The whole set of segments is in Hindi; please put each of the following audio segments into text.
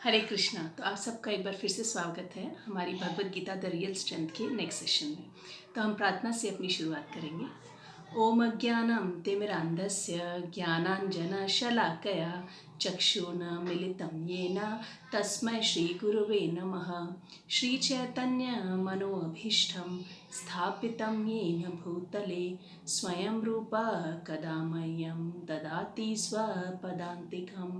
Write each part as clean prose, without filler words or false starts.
हरे कृष्णा। तो आप सबका एक बार फिर से स्वागत है हमारी Bhagavad Gita the real strength के नेक्स्ट सेशन में। तो हम प्रार्थना से अपनी शुरुआत करेंगे। ओम अज्ञानं तिमिरान्धस्य ज्ञानाञ्जनशलाकया चक्षुर्मिलितं येन तस्मै श्रीगुरुवे नमः। श्रीचैतन्यमनोभीष्टं स्थापितं येन भूतले स्वयं रूपा कदा मह्यं ददाति स्वपदान्तिकं।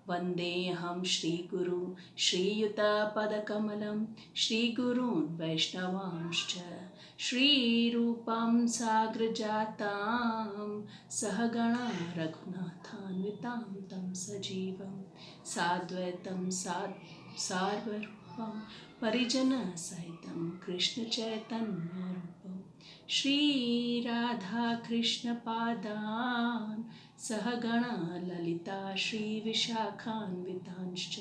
वन्देऽहं श्रीगुरु श्रीयुतपदकमलं श्रीगुरून् वैष्णवांश्च श्रीरूपं साग्रजातां सहगणा रघुनाथान्वितां तं सजीवं साद्वैतं सार्वरूपं परिजनसहितं कृष्णचैतन्यरूपं श्रीराधाकृष्णपादान् सहगणा ललिता श्रीविशाखान्वितांश्च।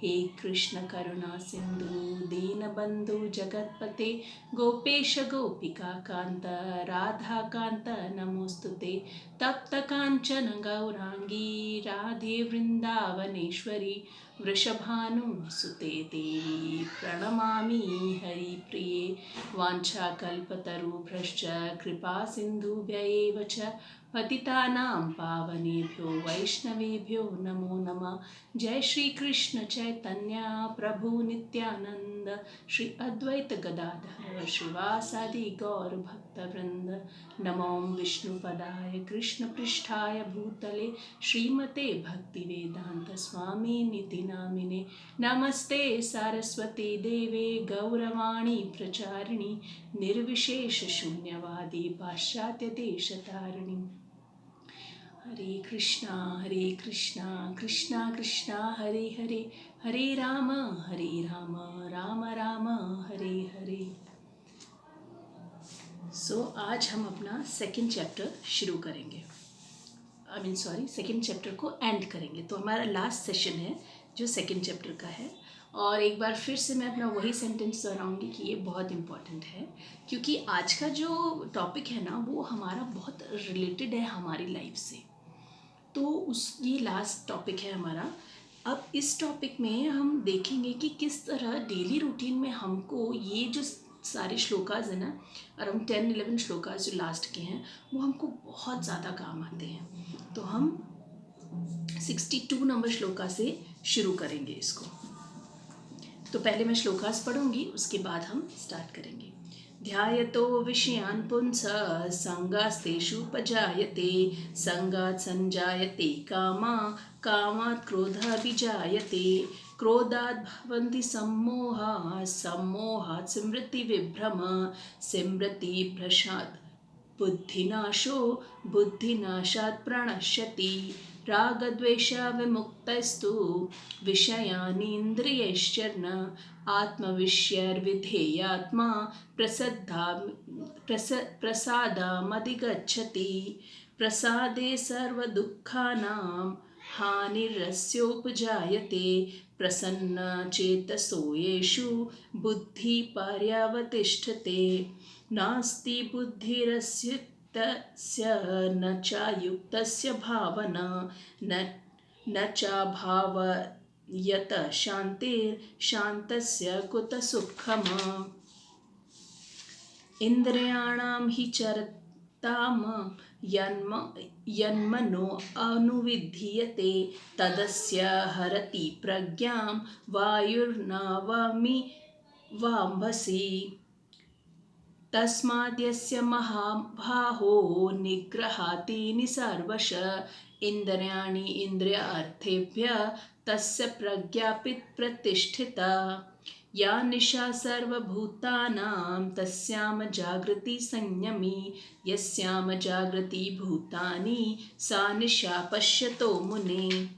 हे कृष्ण करुणा सिंधु दीनबंधु जगत्पते गोपेश गोपिका कांत राधा कांत नमोस्तुते। तप्त कांचन गौरांगी राधे वृंदावनेश्वरी वृषभानुसुते देवी प्रणमामि हरिप्रिये। वाञ्छाकल्पतरुभ्यश्च कृपा सिन्धुभ्य एव च पतितानां पावनेभ्यो वैष्णवेभ्यो नमो नमः। जय श्री कृष्ण चैतन्य प्रभु नित्यानंद श्री अद्वैत गदाधर श्रीवासादि गौर भक्तवृंद। नमो विष्णुपदाय कृष्ण पृष्ठाय भूतले श्रीमते भक्तिवेदांत स्वामी निति नामिने। नमस्ते सारस्वती देवे गौरवाणी प्रचारिणी निर्विशेष शून्यवादी पाश्चात्य देशतारिणी। हरे कृष्णा कृष्णा कृष्णा हरे हरे हरे राम राम राम हरे हरे। आज हम अपना सेकंड चैप्टर शुरू करेंगे। सेकंड चैप्टर को एंड करेंगे। तो हमारा लास्ट सेशन है जो सेकंड चैप्टर का है। और एक बार फिर से मैं अपना वही सेंटेंस दोहराऊंगी कि ये बहुत इम्पॉर्टेंट है, क्योंकि आज का जो टॉपिक है ना वो हमारा बहुत रिलेटेड है हमारी लाइफ से। तो ये लास्ट टॉपिक है हमारा। अब इस टॉपिक में हम देखेंगे कि किस तरह डेली रूटीन में हमको ये जो सारे श्लोकाज है ना, अराउंड 10-11 श्लोकाज जो लास्ट के हैं वो हमको बहुत ज़्यादा काम आते हैं। तो हम 62 नंबर श्लोका से शुरू करेंगे इसको। तो पहले मैं श्लोकास पढ़ूंगी, उसके बाद हम स्टार्ट करेंगे। ध्यायतो विषयान् पुंसः संगास्तेषुपजायते संगात् संजायते कामा कामात् क्रोधः विजायते क्रोधात् भवन्ति सम्मोहाः सम्मोहात् स्मृतिविभ्रम स्मृतिभ्रशात् बुद्धिनाशो बुद्धिनाशात् प्रणश्यति रागद्वेषविमुक्तस्तु विषयानीन्द्रियैश्चर्न आत्मविषयर्विधेयात्मा प्रसादमधिगच्छति प्रसादे सर्वदुःखानां हानिरस्योपजायते प्रसन्नचेतसो येषु बुद्धिपर्यवतिष्ठते नास्ति बुद्धिरस्युक्तस्य न चायुक्तस्य भावना न चाभावयत शान्तिर्शान्तस्य कुतः सुखम्। इन्द्रियाणां हि चरताम यन्मनो अनुविधीयते तदस्य हरति प्रज्ञां वायुर्नावमि वाम्भसि तस्माद्यस्य महाबाहो निग्रहातीनि सर्वश इन्द्रियाणि इन्द्रियार्थेभ्यः तस्य प्रज्ञापि प्रतिष्ठिता या निशा सर्वभूतानां तस्याम जागृति संयमी यस्याम जागृति भूतानि सा निशा पश्यतो मुने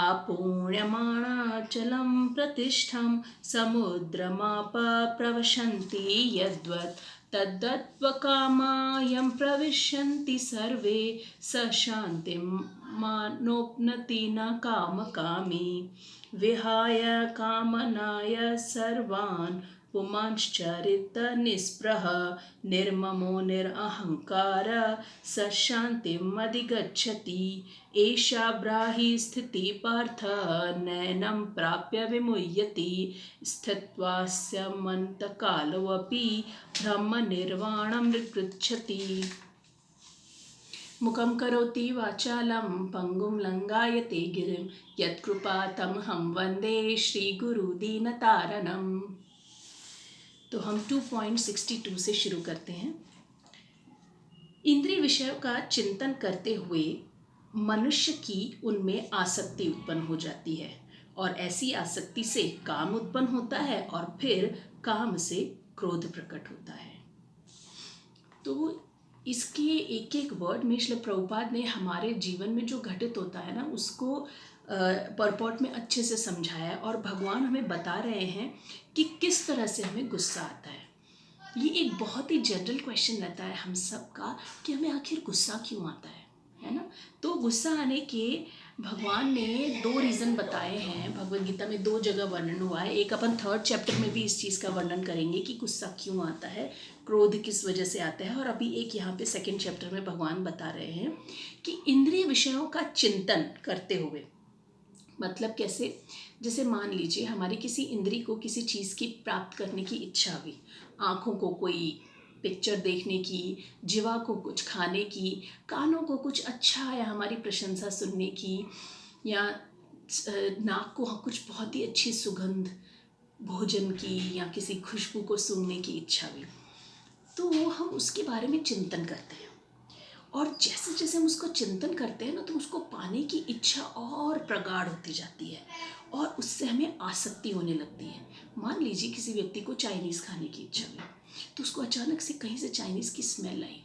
आपूर्यमाणाचलं प्रतिष्ठं समुद्रमाप प्रवशन्ति यद्वत् तद्वत्कामायं प्रविशन्ति सर्वे स शान्तिं मानोपनति न कामकामी विहाय कामनाय सर्वान् पुमांश्चरित निःस्पृह निर्ममो निरहंकार स शान्तिमधिगच्छति एषा ब्राहि स्थिति पार्थ नैनं प्राप्य विमुह्यति स्थित्वास्य मन्तकालोऽपि ब्रह्मनिर्वाणं गच्छति मुखं करोति वाचालं पंगुं लंगायते गिरिं यत्कृपातमहं वंदे श्रीगुरुदीनतारणम्। तो हम 2.62 से शुरू करते हैं। इंद्रिय विषयों का चिंतन करते हुए मनुष्य की उनमें आसक्ति उत्पन्न हो जाती है और ऐसी आसक्ति से काम उत्पन्न होता है और फिर काम से क्रोध प्रकट होता है। तो इसके एक एक वर्ड में श्रील प्रभुपाद ने हमारे जीवन में जो घटित होता है ना उसको परपॉट में अच्छे से समझाया और भगवान हमें बता रहे हैं कि किस तरह से हमें गुस्सा आता है। ये एक बहुत ही जनरल क्वेश्चन रहता है हम सब का कि हमें आखिर गुस्सा क्यों आता है ना। तो गुस्सा आने के भगवान ने 2 रीज़न बताए हैं। भगवद गीता में 2 जगह वर्णन हुआ है। एक अपन 3rd चैप्टर में भी इस चीज़ का वर्णन करेंगे कि गुस्सा क्यों आता है, क्रोध किस वजह से आता है, और अभी एक यहाँ पे 2nd चैप्टर में भगवान बता रहे हैं कि इंद्रिय विषयों का चिंतन करते हुए, मतलब कैसे, जैसे मान लीजिए हमारी किसी इंद्री को किसी चीज़ की प्राप्त करने की इच्छा हुई, आँखों को कोई पिक्चर देखने की, जीवा को कुछ खाने की, कानों को कुछ अच्छा या हमारी प्रशंसा सुनने की, या नाक को कुछ बहुत ही अच्छी सुगंध भोजन की या किसी खुशबू को सूंघने की इच्छा हुई, तो हम उसके बारे में चिंतन करते हैं और जैसे जैसे हम उसको चिंतन करते हैं ना तो उसको पाने की इच्छा और प्रगाढ़ होती जाती है और उससे हमें आसक्ति होने लगती है। मान लीजिए किसी व्यक्ति को चाइनीज़ खाने की इच्छा हुई तो उसको अचानक से कहीं से चाइनीज़ की स्मेल आई,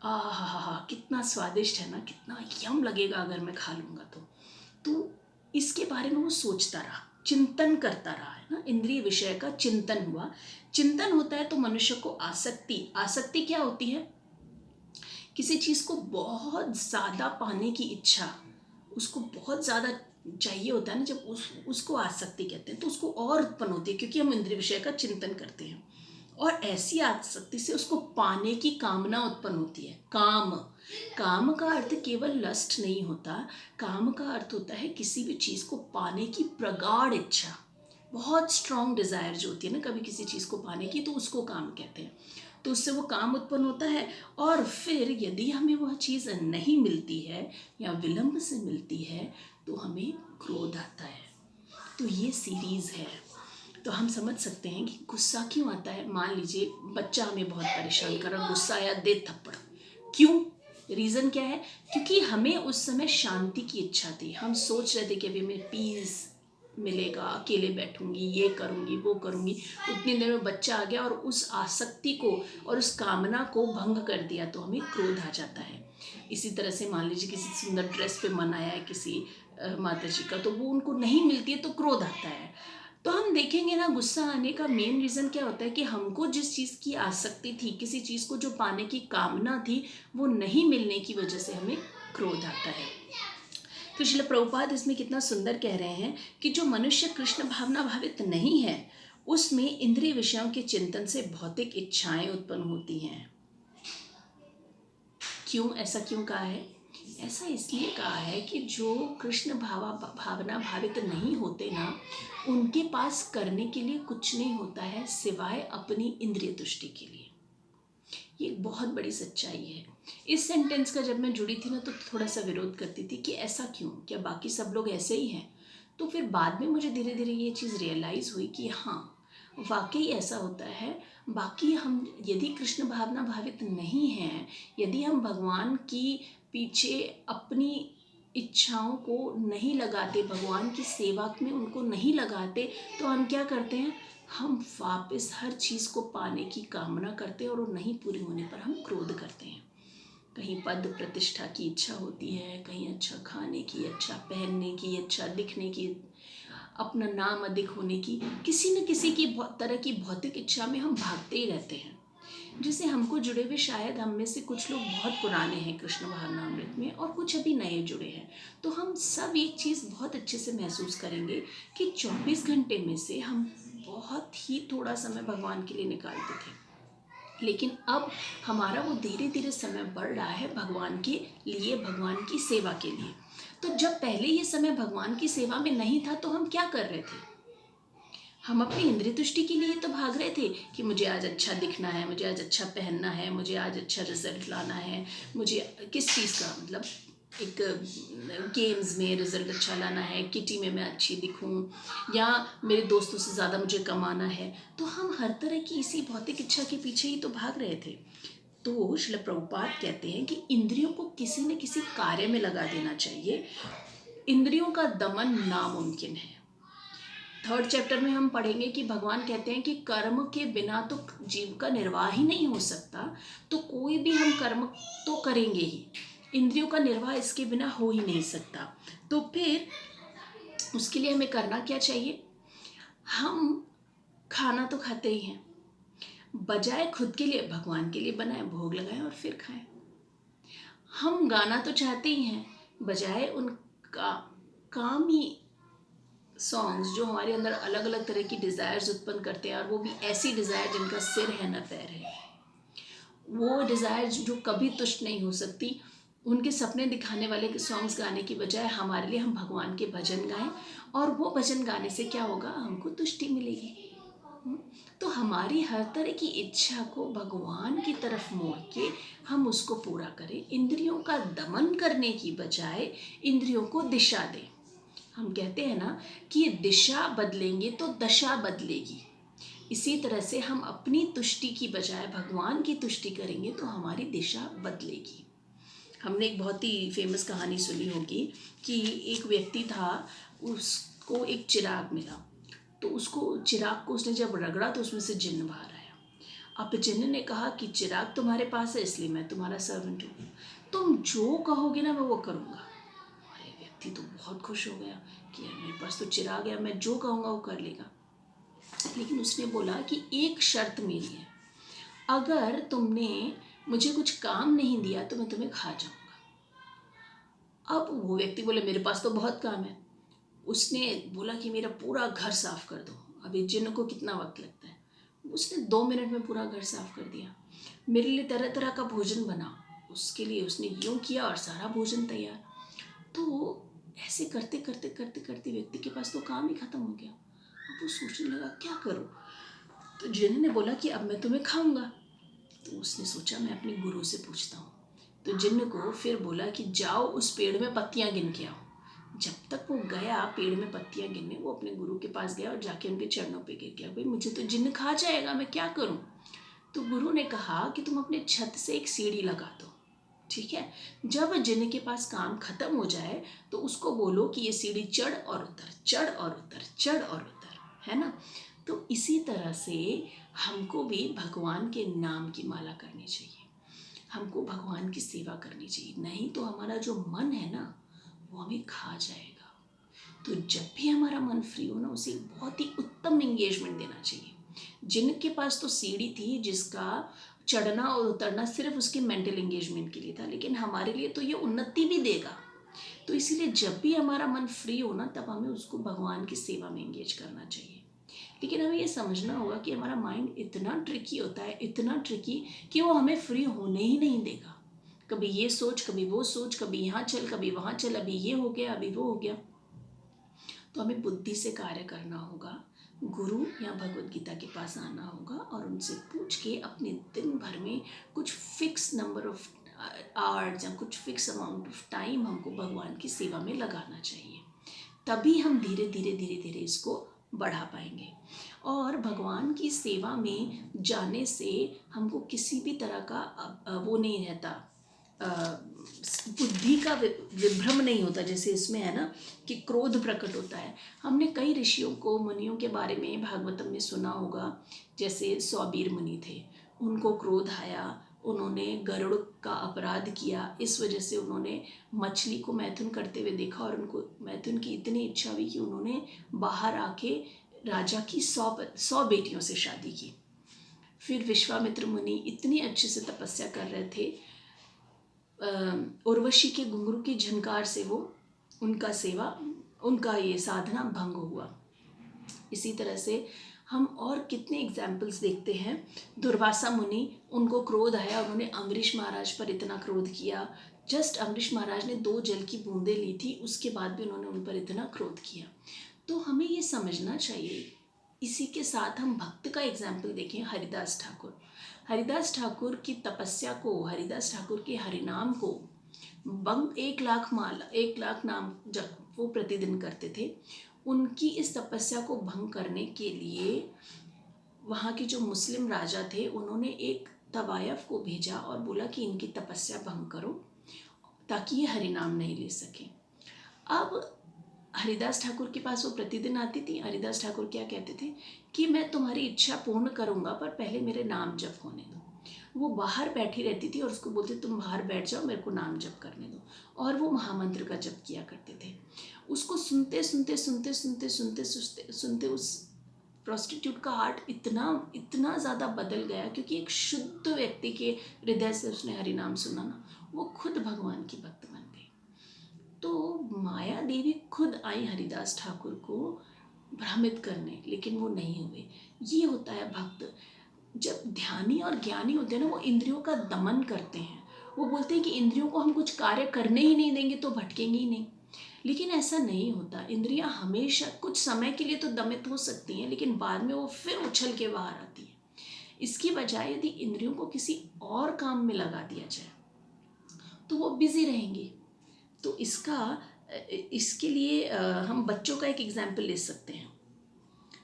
हा कितना स्वादिष्ट है ना, कितना यम लगेगा अगर मैं खा लूँगा तो इसके बारे में वो सोचता रहा, चिंतन करता रहा, है ना। इंद्रिय विषय का चिंतन हुआ। चिंतन होता है तो मनुष्य को आसक्ति क्या होती है, किसी चीज़ को बहुत ज़्यादा पाने की इच्छा, उसको बहुत ज़्यादा चाहिए होता है ना, जब उसको आसक्ति कहते हैं। तो उसको और उत्पन्न होती है क्योंकि हम इंद्रिय विषय का चिंतन करते हैं और ऐसी आसक्ति से उसको पाने की कामना उत्पन्न होती है। काम का अर्थ केवल लस्ट नहीं होता, काम का अर्थ होता है किसी भी चीज़ को पाने की प्रगाढ़ इच्छा, बहुत स्ट्रॉन्ग डिज़ायर जो होती है ना कभी किसी चीज़ को पाने की, तो उसको काम कहते हैं। तो उससे वो काम उत्पन्न होता है और फिर यदि हमें वह चीज़ नहीं मिलती है या विलंब से मिलती है तो हमें क्रोध आता है। तो ये सीरीज़ है। तो हम समझ सकते हैं कि गुस्सा क्यों आता है। मान लीजिए बच्चा हमें बहुत परेशान कर रहा, गुस्सा आया, दे थप्पड़। क्यों, रीज़न क्या है, क्योंकि हमें उस समय शांति की इच्छा थी। हम सोच रहे थे कि अभी हमें पीस मिलेगा, अकेले बैठूंगी, ये करूंगी, वो करूंगी। उतनी देर में बच्चा आ गया और उस आसक्ति को और उस कामना को भंग कर दिया तो हमें क्रोध आ जाता है। इसी तरह से मान लीजिए किसी सुंदर ड्रेस पे मन आया है किसी माता जी का, तो वो उनको नहीं मिलती है तो क्रोध आता है। तो हम देखेंगे ना, गुस्सा आने का मेन रीज़न क्या होता है कि हमको जिस चीज़ की आसक्ति थी, किसी चीज़ को जो पाने की कामना थी, वो नहीं मिलने की वजह से हमें क्रोध आता है। तो श्रील प्रभुपाद इसमें कितना सुंदर कह रहे हैं कि जो मनुष्य कृष्ण भावना भावित नहीं है उसमें इंद्रिय विषयों के चिंतन से भौतिक इच्छाएं उत्पन्न होती हैं। क्यों, ऐसा क्यों कहा है? ऐसा इसलिए कहा है कि जो कृष्ण भावना भावित नहीं होते ना, उनके पास करने के लिए कुछ नहीं होता है सिवाय अपनी इंद्रिय तुष्टि के लिए। ये एक बहुत बड़ी सच्चाई है। इस सेंटेंस का जब मैं जुड़ी थी ना तो थोड़ा सा विरोध करती थी कि ऐसा क्यों, क्या बाकी सब लोग ऐसे ही हैं? तो फिर बाद में मुझे धीरे धीरे ये चीज़ रियलाइज़ हुई कि हाँ वाकई ऐसा होता है। बाकी हम यदि कृष्ण भावना भावित नहीं हैं, यदि हम भगवान की पीछे अपनी इच्छाओं को नहीं लगाते, भगवान की सेवा में उनको नहीं लगाते, तो हम क्या करते हैं, हम वापस हर चीज़ को पाने की कामना करते हैं और वो नहीं पूरी होने पर हम क्रोध करते हैं। कहीं पद प्रतिष्ठा की इच्छा होती है, कहीं अच्छा खाने की, अच्छा पहनने की, अच्छा दिखने की, अपना नाम अधिक होने की, किसी न किसी की तरह की भौतिक इच्छा में हम भागते ही रहते हैं। जिससे हमको जुड़े हुए शायद हम में से कुछ लोग बहुत पुराने हैं कृष्ण भावनामृत में और कुछ अभी नए जुड़े हैं। तो हम सब एक चीज़ बहुत अच्छे से महसूस करेंगे कि 24 घंटे में से हम बहुत ही थोड़ा समय भगवान के लिए निकालते थे, लेकिन अब हमारा वो धीरे धीरे समय बढ़ रहा है भगवान के लिए, भगवान की सेवा के लिए। तो जब पहले ये समय भगवान की सेवा में नहीं था तो हम क्या कर रहे थे? हम अपनी इंद्रिय तुष्टि के लिए तो भाग रहे थे कि मुझे आज अच्छा दिखना है, मुझे आज अच्छा पहनना है, मुझे आज अच्छा रिजल्ट लाना है, मुझे किस चीज़ का मतलब एक गेम्स में रिजल्ट अच्छा लाना है, किटी में मैं अच्छी दिखूं, या मेरे दोस्तों से ज़्यादा मुझे कमाना है। तो हम हर तरह की इसी भौतिक इच्छा के पीछे ही तो भाग रहे थे। तो श्रील प्रभुपाद कहते हैं कि इंद्रियों को किसी न किसी कार्य में लगा देना चाहिए। इंद्रियों का दमन नामुमकिन है। 3rd चैप्टर में हम पढ़ेंगे कि भगवान कहते हैं कि कर्म के बिना तो जीव का निर्वाह ही नहीं हो सकता, तो कोई भी हम कर्म तो करेंगे ही, इंद्रियों का निर्वाह इसके बिना हो ही नहीं सकता। तो फिर उसके लिए हमें करना क्या चाहिए? हम खाना तो खाते ही हैं, बजाय खुद के लिए भगवान के लिए बनाएं, भोग लगाएं और फिर खाएं। हम गाना तो चाहते ही हैं, बजाय उनका कामी सॉन्ग्स जो हमारे अंदर अलग अलग तरह की डिज़ायर्स उत्पन्न करते हैं, और वो भी ऐसी डिज़ायर जिनका सिर है न पैर है, वो डिज़ायर जो कभी तुष्ट नहीं हो सकती, उनके सपने दिखाने वाले सॉन्ग्स गाने की बजाय हमारे लिए हम भगवान के भजन गाएं, और वो भजन गाने से क्या होगा? हमको तुष्टि मिलेगी। तो हमारी हर तरह की इच्छा को भगवान की तरफ मोड़ के हम उसको पूरा करें, इंद्रियों का दमन करने की बजाय इंद्रियों को दिशा दें। हम कहते हैं ना कि दिशा बदलेंगे तो दशा बदलेगी। इसी तरह से हम अपनी तुष्टि की बजाय भगवान की तुष्टि करेंगे तो हमारी दिशा बदलेगी। हमने एक बहुत ही फेमस कहानी सुनी होगी कि एक व्यक्ति था, उसको एक चिराग मिला, तो उसको चिराग को उसने जब रगड़ा तो उसमें से जिन्न बाहर आया। अब जिन्न ने कहा कि चिराग तुम्हारे पास है इसलिए मैं तुम्हारा सर्वेंट हूँ, तुम जो कहोगे ना मैं वो करूँगा। अरे व्यक्ति तो बहुत खुश हो गया कि यार मेरे पास तो चिराग है, मैं जो कहूँगा वो कर लेगा। लेकिन उसने बोला कि एक शर्त मेरी है, अगर तुमने मुझे कुछ काम नहीं दिया तो मैं तुम्हें खा जाऊँगा। अब वो व्यक्ति बोले मेरे पास तो बहुत काम है। उसने बोला कि मेरा पूरा घर साफ कर दो। अभी जिन्न को कितना वक्त लगता है, उसने 2 मिनट में पूरा घर साफ कर दिया। मेरे लिए तरह तरह का भोजन बना, उसके लिए उसने यूँ किया और सारा भोजन तैयार। तो ऐसे करते करते करते करते व्यक्ति के पास तो काम ही खत्म हो गया। अब वो सोचने लगा क्या करूं। तो जिन्न ने बोला कि अब मैं तुम्हें खाऊंगा। तो उसने सोचा मैं अपने गुरु से पूछता हूँ। तो जिन्न को फिर बोला कि जाओ उस पेड़ में पत्तियां गिन के आओ। जब तक वो गया पेड़ में पत्तियां गिनने, वो अपने गुरु के पास गया और जाके उनके चरणों पे गिर गया। भाई मुझे तो जिन्न खा जाएगा, मैं क्या करूं। तो गुरु ने कहा कि तुम अपने छत से एक सीढ़ी लगा दो, ठीक है। जब जिन्न के पास काम खत्म हो जाए तो उसको बोलो कि ये सीढ़ी चढ़ और उतर, चढ़ और उतर, चढ़ और उतर, है ना। तो इसी तरह से हमको भी भगवान के नाम की माला करनी चाहिए, हमको भगवान की सेवा करनी चाहिए, नहीं तो हमारा जो मन है ना वो हमें खा जाएगा। तो जब भी हमारा मन फ्री हो ना, उसे बहुत ही उत्तम एंगेजमेंट देना चाहिए। जिनके पास तो सीढ़ी थी जिसका चढ़ना और उतरना सिर्फ उसके मेंटल एंगेजमेंट के लिए था, लेकिन हमारे लिए तो ये उन्नति भी देगा। तो इसीलिए जब भी हमारा मन फ्री हो ना, तब हमें उसको भगवान की सेवा में एंगेज करना चाहिए। लेकिन हमें ये समझना होगा कि हमारा माइंड इतना ट्रिकी होता है, इतना ट्रिकी, कि वो हमें फ्री होने ही नहीं देगा। कभी ये सोच, कभी वो सोच, कभी यहाँ चल, कभी वहाँ चल, अभी ये हो गया, अभी वो हो गया। तो हमें बुद्धि से कार्य करना होगा, गुरु या भगवत गीता के पास आना होगा और उनसे पूछ के अपने दिन भर में कुछ फिक्स नंबर ऑफ आवर्स या कुछ फिक्स अमाउंट ऑफ टाइम हमको भगवान की सेवा में लगाना चाहिए। तभी हम धीरे धीरे धीरे धीरे इसको बढ़ा पाएंगे। और भगवान की सेवा में जाने से हमको किसी भी तरह का वो नहीं रहता, बुद्धि का विभ्रम नहीं होता। जैसे इसमें है ना कि क्रोध प्रकट होता है। हमने कई ऋषियों को, मुनियों के बारे में भागवतम में सुना होगा। जैसे सौबीर मुनि थे, उनको क्रोध आया, उन्होंने गरुड़ का अपराध किया, इस वजह से उन्होंने मछली को मैथुन करते हुए देखा और उनको मैथुन की इतनी इच्छा हुई कि उन्होंने बाहर आके राजा की 100 बेटियों से शादी की। फिर विश्वामित्र मुनि इतनी अच्छे से तपस्या कर रहे थे, उर्वशी के घुंघरू की झनकार से वो उनका ये साधना भंग हुआ। इसी तरह से हम और कितने एग्जाम्पल्स देखते हैं। दुर्वासा मुनि, उनको क्रोध आया, उन्होंने अम्बरीश महाराज पर इतना क्रोध किया। जस्ट अम्बरीश महाराज ने 2 जल की बूंदें ली थी, उसके बाद भी उन्होंने उन पर इतना क्रोध किया। तो हमें ये समझना चाहिए। इसी के साथ हम भक्त का एग्जाम्पल देखें, हरिदास ठाकुर। हरिदास ठाकुर की तपस्या को, हरिदास ठाकुर के हरिनाम को बंग 1 लाख नाम जब वो प्रतिदिन करते थे, उनकी इस तपस्या को भंग करने के लिए वहाँ के जो मुस्लिम राजा थे, उन्होंने एक तवायफ को भेजा और बोला कि इनकी तपस्या भंग करो ताकि ये हरिनाम नहीं ले सकें। अब हरिदास ठाकुर के पास वो प्रतिदिन आती थी। हरिदास ठाकुर क्या कहते थे कि मैं तुम्हारी इच्छा पूर्ण करूँगा, पर पहले मेरे नाम जप होने दो। वो बाहर बैठी रहती थी और उसको बोलते तुम बाहर बैठ जाओ, मेरे को नाम जप करने दो, और वो महामंत्र का जप किया करते थे। उसको सुनते सुनते सुनते सुनते सुनते सुनते सुनते उस प्रोस्टिट्यूट का हार्ट इतना ज़्यादा बदल गया, क्योंकि एक शुद्ध व्यक्ति के हृदय से उसने हरिनाम सुना ना, वो खुद भगवान की भक्त बन गई। तो माया देवी खुद आई हरिदास ठाकुर को भ्रमित करने, लेकिन वो नहीं हुए। ये होता है भक्त। जब ध्यानी और ज्ञानी होते हैं ना, वो इंद्रियों का दमन करते हैं। वो बोलते हैं कि इंद्रियों को हम कुछ कार्य करने ही नहीं देंगे तो भटकेंगे ही नहीं। लेकिन ऐसा नहीं होता। इंद्रियां हमेशा कुछ समय के लिए तो दमित हो सकती हैं, लेकिन बाद में वो फिर उछल के बाहर आती है। इसकी बजाय यदि इंद्रियों को किसी और काम में लगा दिया जाए तो वो बिजी रहेंगी। तो इसके लिए हम बच्चों का एक एग्जाम्पल ले सकते हैं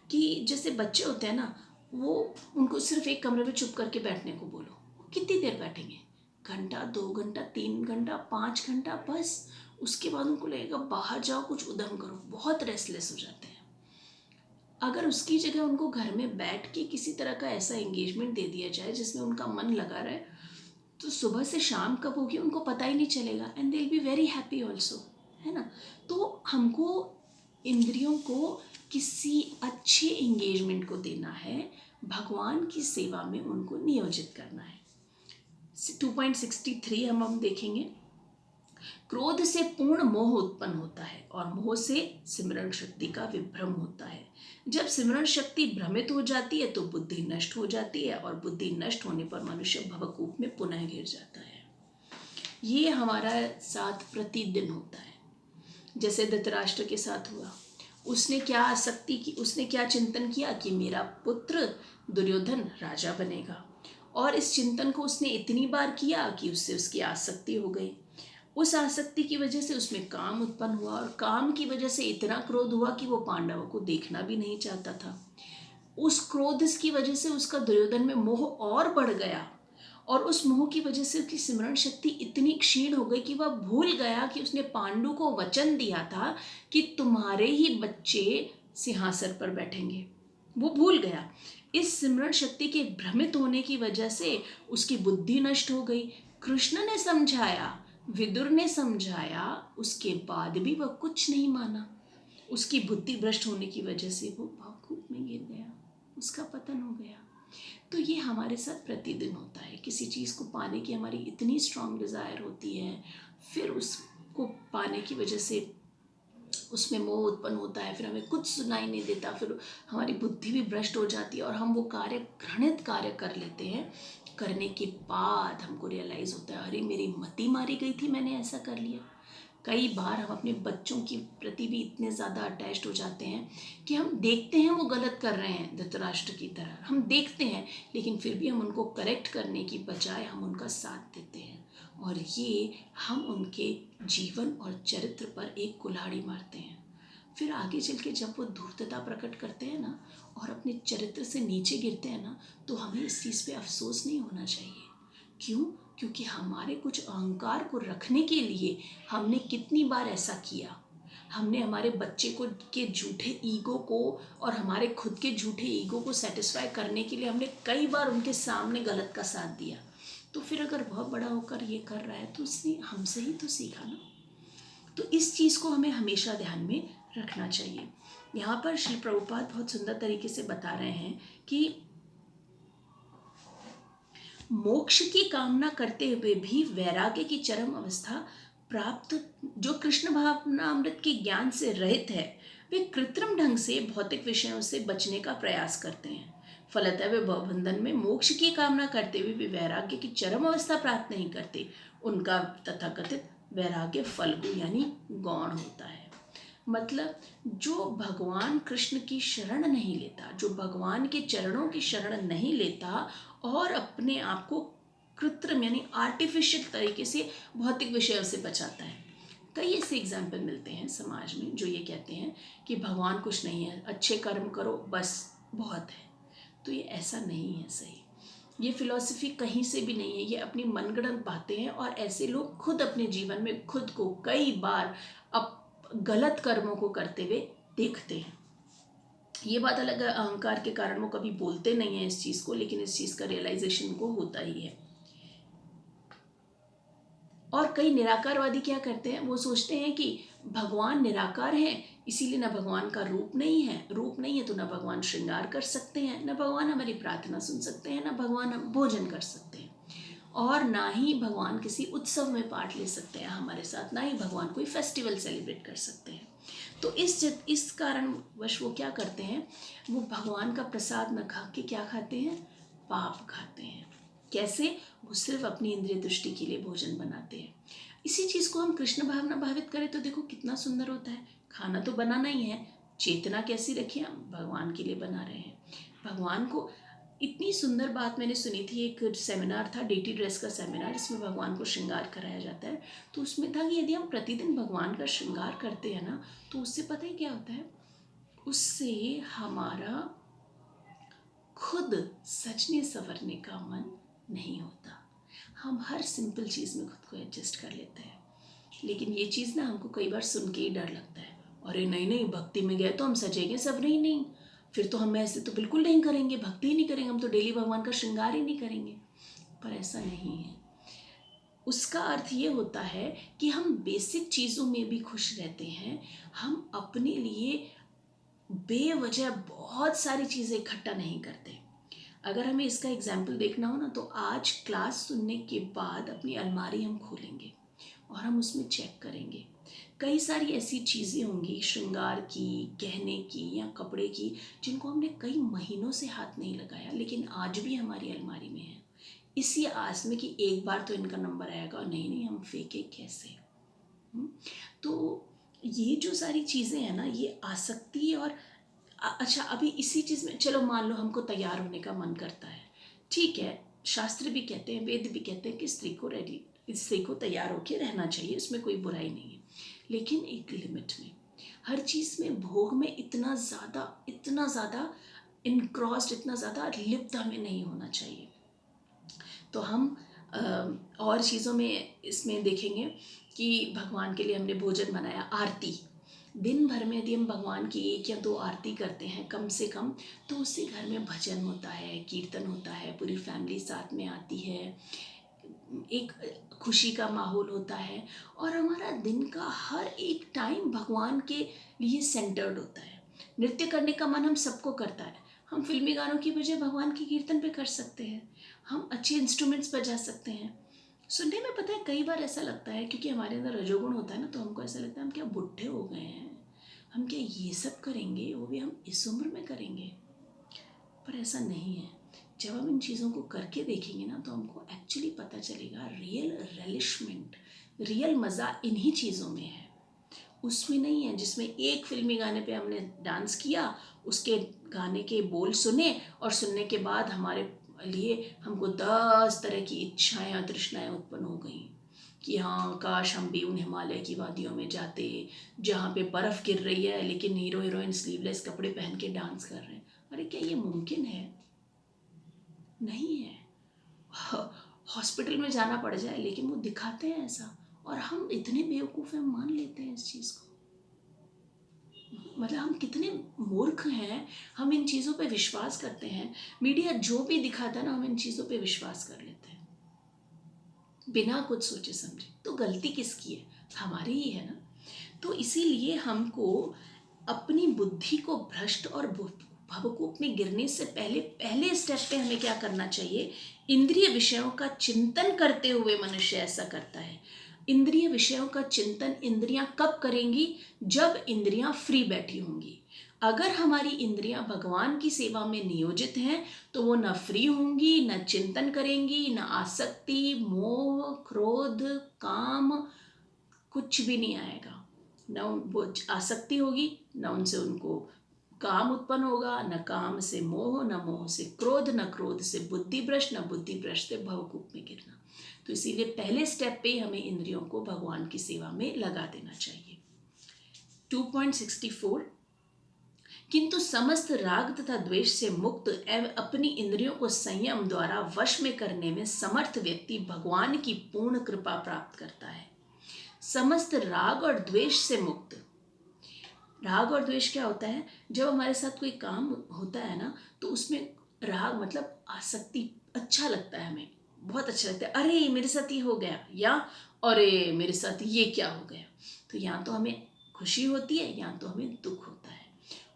कि जैसे बच्चे होते हैं ना, वो उनको सिर्फ एक कमरे में चुप करके बैठने को बोलो, वो कितनी देर बैठेंगे? घंटा, 2 घंटा, 3 घंटा, 5 घंटा, बस। उसके बाद उनको लगेगा बाहर जाओ, कुछ उद्यम करो। बहुत रेस्टलेस हो जाते हैं। अगर उसकी जगह उनको घर में बैठ के किसी तरह का ऐसा एंगेजमेंट दे दिया जाए जिसमें उनका मन लगा रहे, तो सुबह से शाम कब होगी उनको पता ही नहीं चलेगा, and they will be very happy also, है ना। तो हमको इंद्रियों को किसी अच्छे एंगेजमेंट को देना है, भगवान की सेवा में उनको नियोजित करना है। 2.63 हम देखेंगे। क्रोध से पूर्ण मोह उत्पन्न होता है और मोह से सिमरण शक्ति का विभ्रम होता है। जब सिमरण शक्ति भ्रमित हो जाती है तो बुद्धि नष्ट हो जाती है, और बुद्धि नष्ट होने पर मनुष्य भवकूप में पुनः गिर जाता है। ये हमारा साथ प्रतिदिन होता है। जैसे धृतराष्ट्र के साथ हुआ, उसने क्या आसक्ति की, उसने क्या चिंतन किया कि मेरा पुत्र दुर्योधन राजा बनेगा, और इस चिंतन को उसने इतनी बार किया कि उससे उसकी आसक्ति हो गई। उस आसक्ति की वजह से उसमें काम उत्पन्न हुआ, और काम की वजह से इतना क्रोध हुआ कि वो पांडवों को देखना भी नहीं चाहता था। उस क्रोध की वजह से उसका दुर्योधन में मोह और बढ़ गया, और उस मोह की वजह से उसकी सिमरण शक्ति इतनी क्षीण हो गई कि वह भूल गया कि उसने पांडु को वचन दिया था कि तुम्हारे ही बच्चे सिंहासन पर बैठेंगे। वो भूल गया। इस सिमरण शक्ति के भ्रमित होने की वजह से उसकी बुद्धि नष्ट हो गई। कृष्ण ने समझाया, विदुर ने समझाया, उसके बाद भी वह कुछ नहीं माना। उसकी बुद्धि भ्रष्ट होने की वजह से वो भवकूप में गिर गया, उसका पतन हो गया। तो ये हमारे साथ प्रतिदिन होता है। किसी चीज़ को पाने की हमारी इतनी स्ट्रांग डिज़ायर होती है, फिर उसको पाने की वजह से उसमें मोह उत्पन्न होता है, फिर हमें कुछ सुनाई नहीं देता, फिर हमारी बुद्धि भी भ्रष्ट हो जाती है और हम वो घृणित कार्य कर लेते हैं। करने के बाद हमको रियलाइज़ होता है, अरे मेरी मति मारी गई थी, मैंने ऐसा कर लिया। कई बार हम अपने बच्चों की प्रति भी इतने ज़्यादा अटैच्ड हो जाते हैं कि हम देखते हैं वो गलत कर रहे हैं, धृतराष्ट्र की तरह हम देखते हैं, लेकिन फिर भी हम उनको करेक्ट करने की बजाय हम उनका साथ देते हैं, और ये हम उनके जीवन और चरित्र पर एक कुल्हाड़ी मारते हैं। फिर आगे चल के जब वो धूर्तता प्रकट करते हैं ना, और अपने चरित्र से नीचे गिरते हैं ना, तो हमें इस चीज़ पे अफसोस नहीं होना चाहिए। क्यों? क्योंकि हमारे कुछ अहंकार को रखने के लिए हमने कितनी बार ऐसा किया। हमने हमारे बच्चे को के झूठे ईगो को और हमारे खुद के झूठे ईगो को सेटिस्फाई करने के लिए हमने कई बार उनके सामने गलत का साथ दिया। तो फिर अगर वह बड़ा होकर ये कर रहा है तो उसने हमसे ही तो सीखा ना। तो इस चीज़ को हमें हमेशा ध्यान में रखना चाहिए। यहाँ पर श्री प्रभुपाद बहुत सुंदर तरीके से बता रहे हैं कि मोक्ष की कामना करते हुए भी वैराग्य की चरम अवस्था प्राप्त जो कृष्ण भावना अमृत के ज्ञान से रहित है, वे कृत्रिम ढंग से भौतिक विषयों से बचने का प्रयास करते हैं। फलतः वे भवबंधन में मोक्ष की कामना करते हुए भी वैराग्य की चरम अवस्था प्राप्त नहीं करते। उनका तथाकथित वैराग्य फल्गु यानी गौण होता है। मतलब जो भगवान कृष्ण की शरण नहीं लेता, जो भगवान के चरणों की शरण नहीं लेता और अपने आप को कृत्रिम यानी आर्टिफिशियल तरीके से भौतिक विषयों से बचाता है। कई ऐसे एग्जाम्पल मिलते हैं समाज में जो ये कहते हैं कि भगवान कुछ नहीं है, अच्छे कर्म करो बस बहुत है। तो ये ऐसा नहीं है सही। ये फिलॉसफी कहीं से भी नहीं है, ये अपनी मनगढ़ंत बातें हैं और ऐसे लोग खुद अपने जीवन में खुद को कई बार अब गलत कर्मों को करते हुए देखते हैं। ये बात अलग है, अहंकार के कारण वो कभी बोलते नहीं है इस चीज़ को, लेकिन इस चीज़ का रियलाइजेशन को होता ही है। और कई निराकारवादी क्या करते हैं, वो सोचते हैं कि भगवान निराकार है, इसीलिए ना भगवान का रूप नहीं है, रूप नहीं है तो ना भगवान श्रृंगार कर सकते हैं, ना भगवान हमारी प्रार्थना सुन सकते हैं, ना भगवान हम भोजन कर सकते हैं, और ना ही भगवान किसी उत्सव में पार्ट ले सकते हैं हमारे साथ, ना ही भगवान कोई फेस्टिवल सेलिब्रेट कर सकते हैं। तो इस कारणवश वो क्या करते हैं, वो भगवान का प्रसाद न खा के क्या खाते हैं, पाप खाते हैं। कैसे, वो सिर्फ अपनी इंद्रिय दृष्टि के लिए भोजन बनाते हैं। इसी चीज़ को हम कृष्ण भावना भावित करें तो देखो कितना सुंदर होता है। खाना तो बनाना ही है, चेतना कैसी रखिए, हम भगवान के लिए बना रहे हैं। भगवान को इतनी सुंदर बात मैंने सुनी थी, एक सेमिनार था डेटी ड्रेस का सेमिनार, जिसमें भगवान को श्रृंगार कराया जाता है। तो उसमें था कि यदि हम प्रतिदिन भगवान का श्रृंगार करते हैं ना, तो उससे पता है क्या होता है, उससे हमारा खुद सजने संवरने का मन नहीं होता। हम हर सिंपल चीज़ में खुद को एडजस्ट कर लेते हैं। लेकिन ये चीज़ ना हमको कई बार सुन के ही डर लगता है, अरे नहीं नहीं भक्ति में गए तो हम सजेंगे सब, नहीं नहीं फिर तो हम ऐसे तो बिल्कुल नहीं करेंगे, भक्ति ही नहीं करेंगे, हम तो डेली भगवान का श्रृंगार ही नहीं करेंगे। पर ऐसा नहीं है। उसका अर्थ ये होता है कि हम बेसिक चीज़ों में भी खुश रहते हैं। हम अपने लिए बेवजह बहुत सारी चीज़ें इकट्ठा नहीं करते। अगर हमें इसका एग्जाम्पल देखना हो ना, तो आज क्लास सुनने के बाद अपनी अलमारी हम खोलेंगे और हम उसमें चेक करेंगे। कई सारी ऐसी चीज़ें होंगी श्रृंगार की, गहने की या कपड़े की, जिनको हमने कई महीनों से हाथ नहीं लगाया, लेकिन आज भी हमारी अलमारी में है, इसी आस में कि एक बार तो इनका नंबर आएगा, नहीं नहीं हम फेंके कैसे। तो ये जो सारी चीज़ें हैं ना, ये आसक्ति और अच्छा अभी इसी चीज़ में चलो मान लो हमको तैयार होने का मन करता है, ठीक है, शास्त्र भी कहते हैं, वेद भी कहते हैं कि स्त्री को तैयार होकर रहना चाहिए, इसमें कोई बुराई नहीं है, लेकिन एक लिमिट में। हर चीज़ में भोग में इतना ज़्यादा इनक्रॉस्ड, इतना ज़्यादा लिप्त हमें नहीं होना चाहिए। तो हम और चीज़ों में इसमें देखेंगे कि भगवान के लिए हमने भोजन बनाया, आरती, दिन भर में यदि हम भगवान की 1 या 2 आरती करते हैं कम से कम, तो उससे घर में भजन होता है, कीर्तन होता है, पूरी फैमिली साथ में आती है, एक खुशी का माहौल होता है, और हमारा दिन का हर एक टाइम भगवान के लिए सेंटर्ड होता है। नृत्य करने का मन हम सबको करता है, हम फिल्मी गानों की बजाय भगवान के कीर्तन पे कर सकते हैं, हम अच्छे इंस्ट्रूमेंट्स बजा सकते हैं। सुनने में पता है कई बार ऐसा लगता है, क्योंकि हमारे अंदर रजोगुण होता है ना, तो हमको ऐसा लगता है हम क्या बुढ़े हो गए हैं, हम क्या ये सब करेंगे, वो भी हम इस उम्र में करेंगे। पर ऐसा नहीं है। जब हम इन चीज़ों को करके देखेंगे ना, तो हमको एक्चुअली पता चलेगा रियल रिलिशमेंट, रियल मज़ा इन्हीं चीज़ों में है, उसमें नहीं है जिसमें एक फिल्मी गाने पे हमने डांस किया, उसके गाने के बोल सुने और सुनने के बाद हमारे लिए हमको 10 तरह की इच्छाएं और तृष्णाएं उत्पन्न हो गई कि हाँ काश हम भी उन हिमालय की वादियों में जाते जहाँ पे बर्फ़ गिर रही है, लेकिन हीरो हीरोइन स्लीवलेस कपड़े पहन के डांस कर रहे हैं। अरे क्या ये मुमकिन है? नहीं है। हॉस्पिटल में जाना पड़ जाए, लेकिन वो दिखाते हैं ऐसा, और हम इतने बेवकूफ़ हैं, मान लेते हैं इस चीज़ को। मतलब हम कितने मूर्ख हैं, हम इन चीज़ों पे विश्वास करते हैं। मीडिया जो भी दिखाता है ना, हम इन चीज़ों पे विश्वास कर लेते हैं बिना कुछ सोचे समझे। तो गलती किसकी है? हमारी ही है ना। तो इसीलिए हमको अपनी बुद्धि को भ्रष्ट और भवकूप में गिरने से पहले स्टेप पे हमें क्या करना चाहिए? इंद्रिय विषयों का चिंतन करते हुए मनुष्य ऐसा करता है। इंद्रिय विषयों का चिंतन इंद्रियां कब करेंगी? जब इंद्रियां फ्री बैठी होंगी। अगर हमारी इंद्रियां भगवान की सेवा में नियोजित हैं तो वो न फ्री होंगी, न चिंतन करेंगी, न आसक्ति, मोह, क्रोध, काम, कुछ भी नहीं आएगा। न वो आसक्ति होगी, न उनसे उनको काम उत्पन्न होगा, न काम से मोह, न मोह से क्रोध, न क्रोध से बुद्धि भ्रष्ट, न बुद्धि भ्रष्ट से भवकूप में गिरना। तो इसीलिए पहले स्टेप पे हमें इंद्रियों को भगवान की सेवा में लगा देना चाहिए। 2.64 किंतु समस्त राग तथा द्वेष से मुक्त एवं अपनी इंद्रियों को संयम द्वारा वश में करने में समर्थ व्यक्ति भगवान की पूर्ण कृपा प्राप्त करता है। समस्त राग और द्वेष से मुक्त। राग और द्वेष क्या होता है? जब हमारे साथ कोई काम होता है ना, तो उसमें राग मतलब आसक्ति, अच्छा लगता है हमें, बहुत अच्छा लगता है, अरे मेरे साथ ये हो गया, या अरे मेरे साथ ये क्या हो गया। तो या तो हमें खुशी होती है या तो हमें दुख होता है।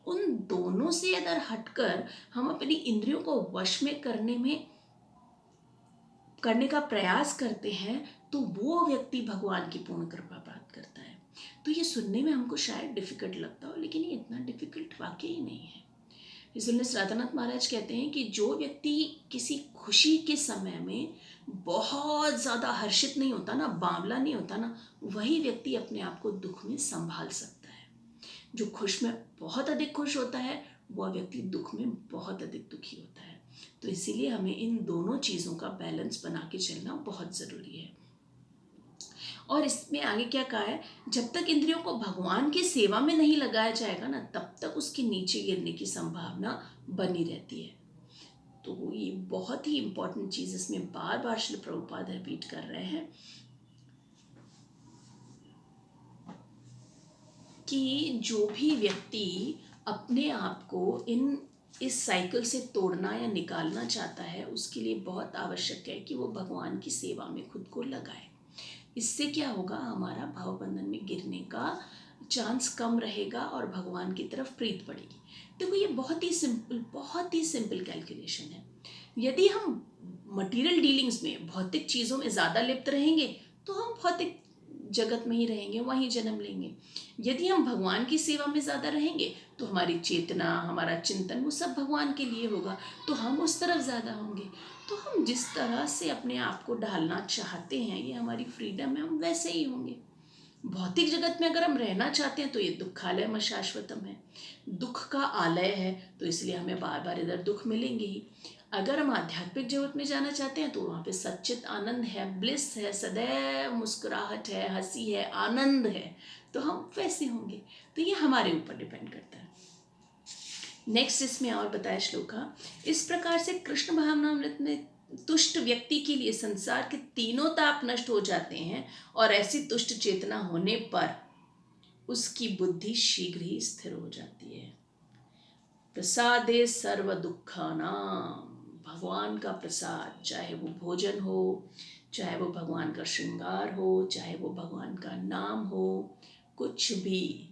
उन दोनों से अगर हटकर हम अपनी इंद्रियों को वश में करने का प्रयास करते हैं तो वो व्यक्ति भगवान की पूर्ण कृपा प्राप्त करता है। तो ये सुनने में हमको शायद डिफिकल्ट लगता हो, लेकिन ये इतना डिफिकल्ट वाकई ही नहीं है। इसलिए राधानाथ महाराज कहते हैं कि जो व्यक्ति किसी खुशी के समय में बहुत ज़्यादा हर्षित नहीं होता ना, बावला नहीं होता ना, वही व्यक्ति अपने आप को दुख में संभाल सकता है। जो खुश में बहुत अधिक खुश होता है वह व्यक्ति दुख में बहुत अधिक दुखी होता है। तो इसीलिए हमें इन दोनों चीज़ों का बैलेंस बना के चलना बहुत ज़रूरी है। और इसमें आगे क्या कहा है? जब तक इंद्रियों को भगवान की सेवा में नहीं लगाया जाएगा ना, तब तक उसके नीचे गिरने की संभावना बनी रहती है। तो ये बहुत ही इंपॉर्टेंट चीज़ इसमें बार बार श्री प्रभुपाद रिपीट कर रहे हैं कि जो भी व्यक्ति अपने आप को इस साइकिल से तोड़ना या निकालना चाहता है, उसके लिए बहुत आवश्यक है कि वो भगवान की सेवा में खुद को लगाए। इससे क्या होगा? हमारा भावबंधन में गिरने का चांस कम रहेगा और भगवान की तरफ प्रीत बढ़ेगी। देखो, ये बहुत ही सिंपल कैलकुलेशन है। यदि हम मटेरियल डीलिंग्स में, भौतिक चीज़ों में ज़्यादा लिप्त रहेंगे तो हम भौतिक जगत में ही रहेंगे, वहीं जन्म लेंगे। यदि हम भगवान की सेवा में ज़्यादा रहेंगे तो हमारी चेतना, हमारा चिंतन, वो सब भगवान के लिए होगा, तो हम उस तरफ ज़्यादा होंगे। तो हम जिस तरह से अपने आप को ढालना चाहते हैं, ये हमारी फ्रीडम है, हम वैसे ही होंगे। भौतिक जगत में अगर हम रहना चाहते हैं तो ये दुखालय शाश्वतम है, दुख का आलय है, तो इसलिए हमें बार बार इधर दुख मिलेंगे ही। अगर हम आध्यात्मिक जगत में जाना चाहते हैं तो वहाँ पे सच्चित आनंद है, ब्लिस है, सदैव मुस्कुराहट है, हंसी है, आनंद है, तो हम वैसे होंगे। तो ये हमारे ऊपर डिपेंड करता है। नेक्स्ट इसमें और बताया श्लोका, इस प्रकार से कृष्ण भावनामृत में तुष्ट व्यक्ति के लिए संसार के तीनों ताप नष्ट हो जाते हैं और ऐसी तुष्ट चेतना होने पर उसकी बुद्धि शीघ्र ही स्थिर हो जाती है। प्रसादे सर्व दुखानाम, भगवान का प्रसाद, चाहे वो भोजन हो, चाहे वो भगवान का श्रृंगार हो, चाहे वो भगवान का नाम हो, कुछ भी,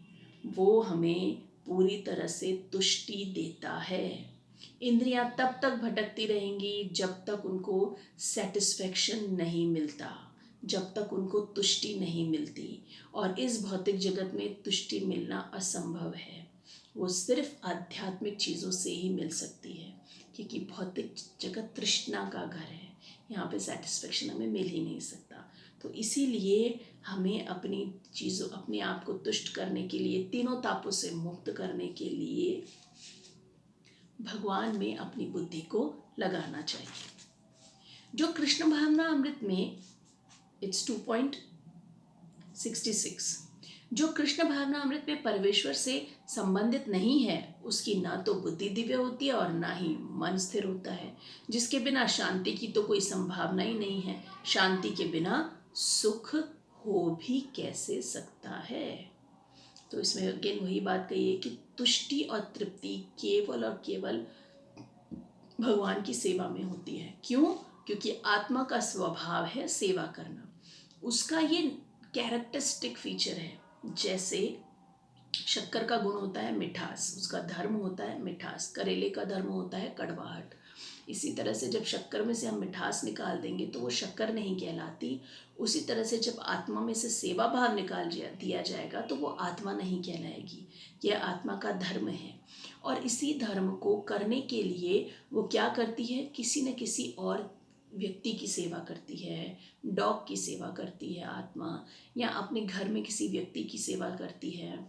वो हमें पूरी तरह से तुष्टि देता है। इंद्रियां तब तक भटकती रहेंगी जब तक उनको सेटिस्फेक्शन नहीं मिलता, जब तक उनको तुष्टि नहीं मिलती। और इस भौतिक जगत में तुष्टि मिलना असंभव है, वो सिर्फ आध्यात्मिक चीज़ों से ही मिल सकती है, क्योंकि भौतिक जगत तृष्णा का घर है, यहाँ पे सेटिस्फेक्शन हमें मिल ही नहीं सकता। तो इसीलिए हमें अपने आप को तुष्ट करने के लिए, तीनों तापों से मुक्त करने के लिए भगवान में अपनी बुद्धि को लगाना चाहिए। जो कृष्ण भावना अमृत में, इट्स 2.66, जो कृष्ण भावना अमृत में परमेश्वर से संबंधित नहीं है, उसकी ना तो बुद्धि दिव्य होती है और ना ही मन स्थिर होता है, जिसके बिना शांति की तो कोई संभावना ही नहीं है। शांति के बिना सुख हो भी कैसे सकता है? तो इसमें अगेन वही बात कही है कि तुष्टि और तृप्ति केवल और केवल भगवान की सेवा में होती है। क्यों? क्योंकि आत्मा का स्वभाव है सेवा करना, उसका ये कैरेक्टरिस्टिक फीचर है। जैसे शक्कर का गुण होता है मिठास, उसका धर्म होता है मिठास, करेले का धर्म होता है कड़वाहट। इसी तरह से जब शक्कर में से हम मिठास निकाल देंगे तो वो शक्कर नहीं कहलाती। उसी तरह से जब आत्मा में से सेवा भाव निकाल दिया जाएगा तो वो आत्मा नहीं कहलाएगी। यह आत्मा का धर्म है। और इसी धर्म को करने के लिए वो क्या करती है, किसी न किसी और व्यक्ति की सेवा करती है। डॉग की सेवा करती है आत्मा, या अपने घर में किसी व्यक्ति की सेवा करती है,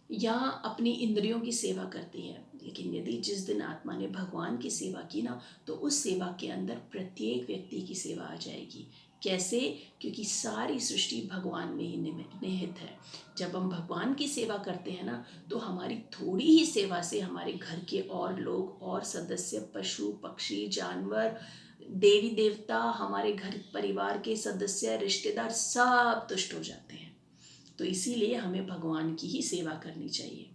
या अपनी इंद्रियों की सेवा करती है। लेकिन यदि जिस दिन आत्मा ने भगवान की सेवा की ना, तो उस सेवा के अंदर प्रत्येक व्यक्ति की सेवा आ जाएगी। कैसे? क्योंकि सारी सृष्टि भगवान में ही निहित है। जब हम भगवान की सेवा करते हैं ना, तो हमारी थोड़ी ही सेवा से हमारे घर के और लोग और सदस्य, पशु पक्षी जानवर, देवी देवता, हमारे घर परिवार के सदस्य, रिश्तेदार सब तुष्ट हो जाते हैं। तो इसीलिए हमें भगवान की ही सेवा करनी चाहिए।